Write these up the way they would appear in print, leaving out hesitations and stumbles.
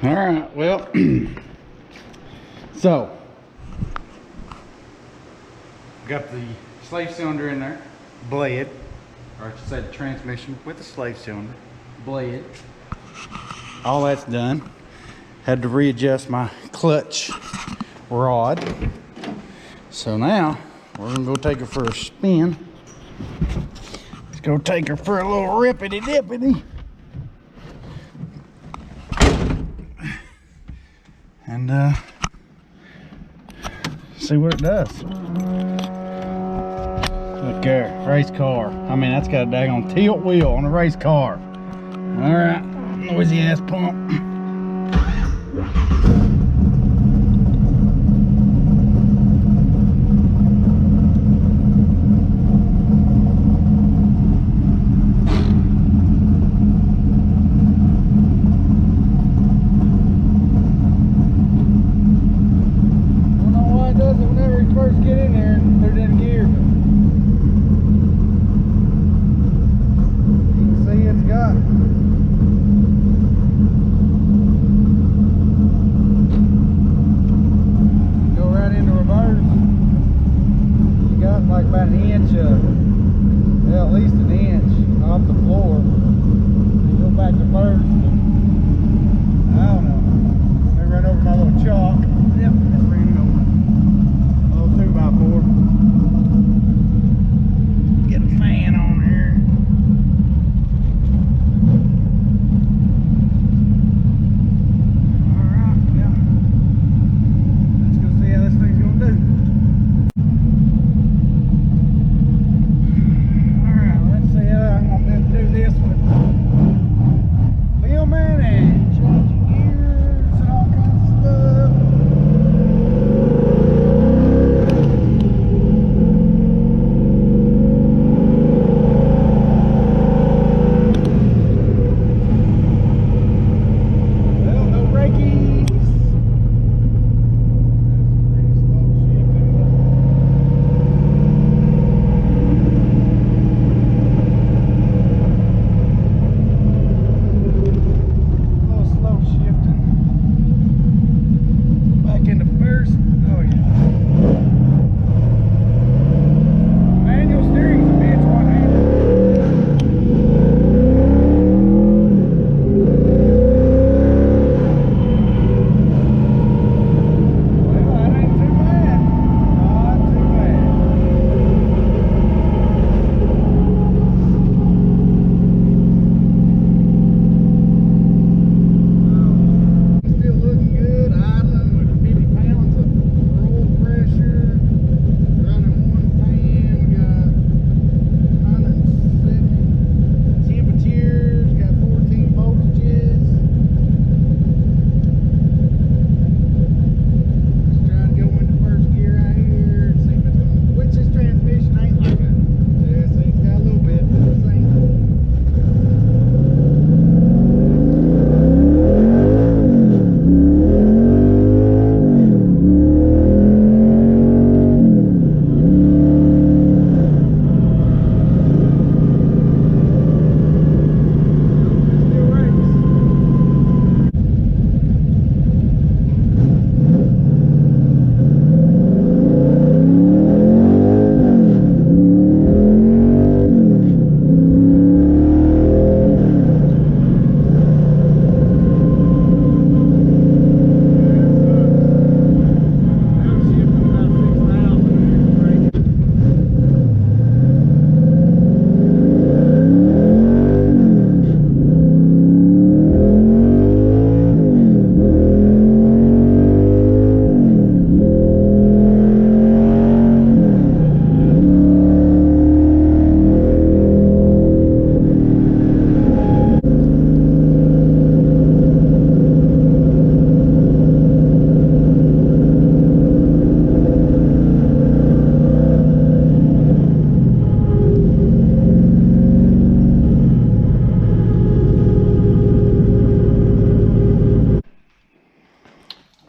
All right, well, so got the slave cylinder in there, bled, or I should say the transmission with the slave cylinder, bled. All that's done. Had to readjust my clutch rod. So now we're gonna go take her for a spin. Let's go take her for a little rippity dippity. And see what it does. Look there, race car. I mean, that's got a daggone tilt wheel on a race car. All right, noisy ass pump. First get in there and put it in gear. You can see it's got go right into reverse. You got like about an inch well, at least an inch off the floor. You go back to first and I don't know. They ran over my little chalk. Yep, it's ran it over. 2x4. Get a fan on here. Alright, yeah. Let's go see how this thing's gonna do. Alright, let's see how I'm gonna do this with filming and changing gears and all kinds of stuff.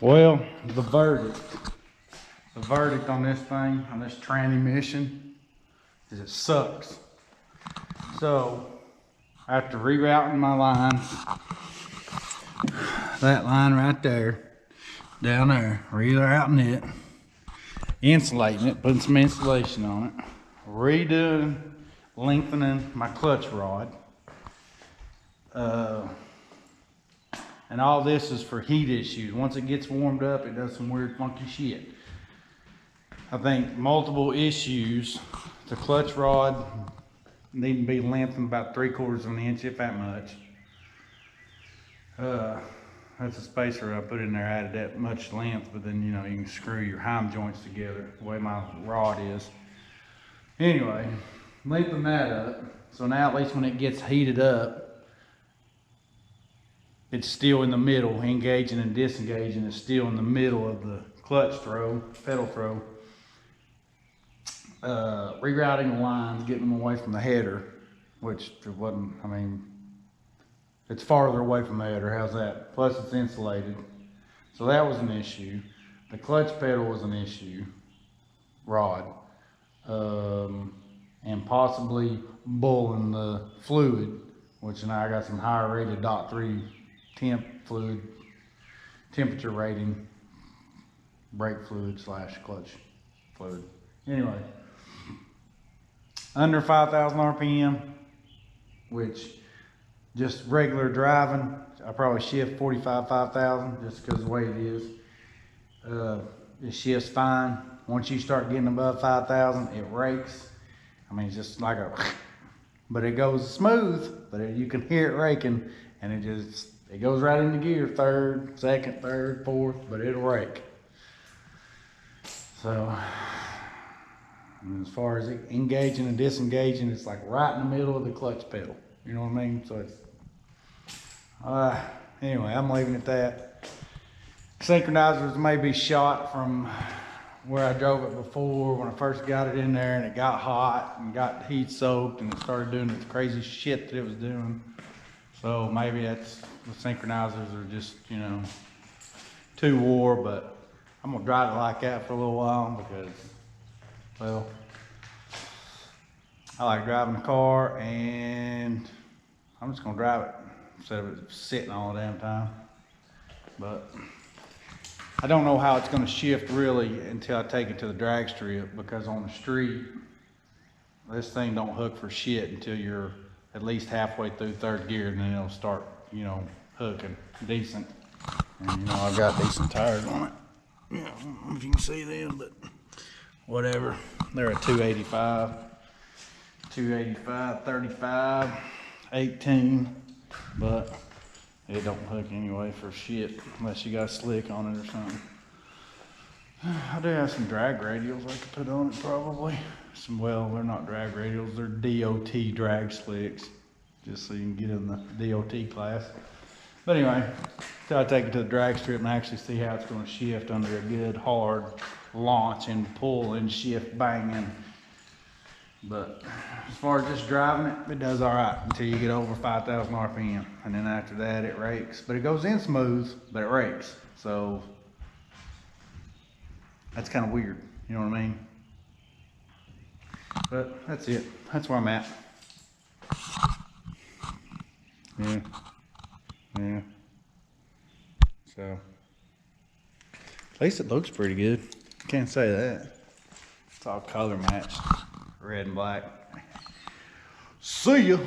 Well, the verdict on this thing, on this transmission, is it sucks. So, after rerouting my lines, that line right there, down there, rerouting it, insulating it, putting some insulation on it, redoing, lengthening my clutch rod. And all this is for heat issues. Once it gets warmed up, it does some weird funky shit. I think multiple issues. The clutch rod need to be lengthened about 3/4 of an inch, if that much. That's a spacer I put in there, added that much length, but then you know you can screw your heim joints together the way my rod is. Anyway, lengthen that up. So now at least when it gets heated up, it's still in the middle. Engaging and disengaging is still in the middle of the clutch throw, pedal throw. Rerouting the lines, getting them away from the header, which wasn't, I mean, it's farther away from the header. How's that? Plus it's insulated. So that was an issue. The clutch pedal was an issue, rod. And possibly bulling the fluid, which now I got some higher rated .3 temp fluid, temperature rating, brake fluid / clutch fluid. Anyway, under 5,000 RPM, which just regular driving, I probably shift 45, 5,000 just because of the way it is. It shifts fine. Once you start getting above 5,000, it rakes. I mean, it's just like a, but it goes smooth, but you can hear it raking, and it goes right into gear, third, second, third, fourth, but it'll rake. So, as far as engaging and disengaging, it's like right in the middle of the clutch pedal. You know what I mean? So it's, anyway, I'm leaving it at that. Synchronizers may be shot from where I drove it before when I first got it in there, and it got hot and got heat soaked and it started doing this crazy shit that it was doing. So maybe that's, the synchronizers are just, you know, too wore, but I'm gonna drive it like that for a little while because, well, I like driving the car, and I'm just gonna drive it instead of it sitting all the damn time. But I don't know how it's gonna shift really until I take it to the drag strip, because on the street, this thing don't hook for shit until you're at least halfway through third gear, and then it'll start, you know, hooking decent. And you know, I've got decent tires on it. Yeah, I don't know if you can see them, but whatever. They're a 285, 35, 18, but it don't hook anyway for shit unless you got slick on it or something. I do have some drag radials I could put on it probably. Well, they're not drag radials, they're DOT drag slicks, just so you can get in the DOT class. But anyway, till I take it to the drag strip and actually see how it's gonna shift under a good hard launch and pull and shift banging. But as far as just driving it, it does all right until you get over 5,000 RPM. And then after that, it rakes. But it goes in smooth, but it rakes. So that's kind of weird, you know what I mean? But that's it. That's where I'm at. Yeah. Yeah. So at least it looks pretty good. Can't say that. It's all color matched. Red and black. See ya.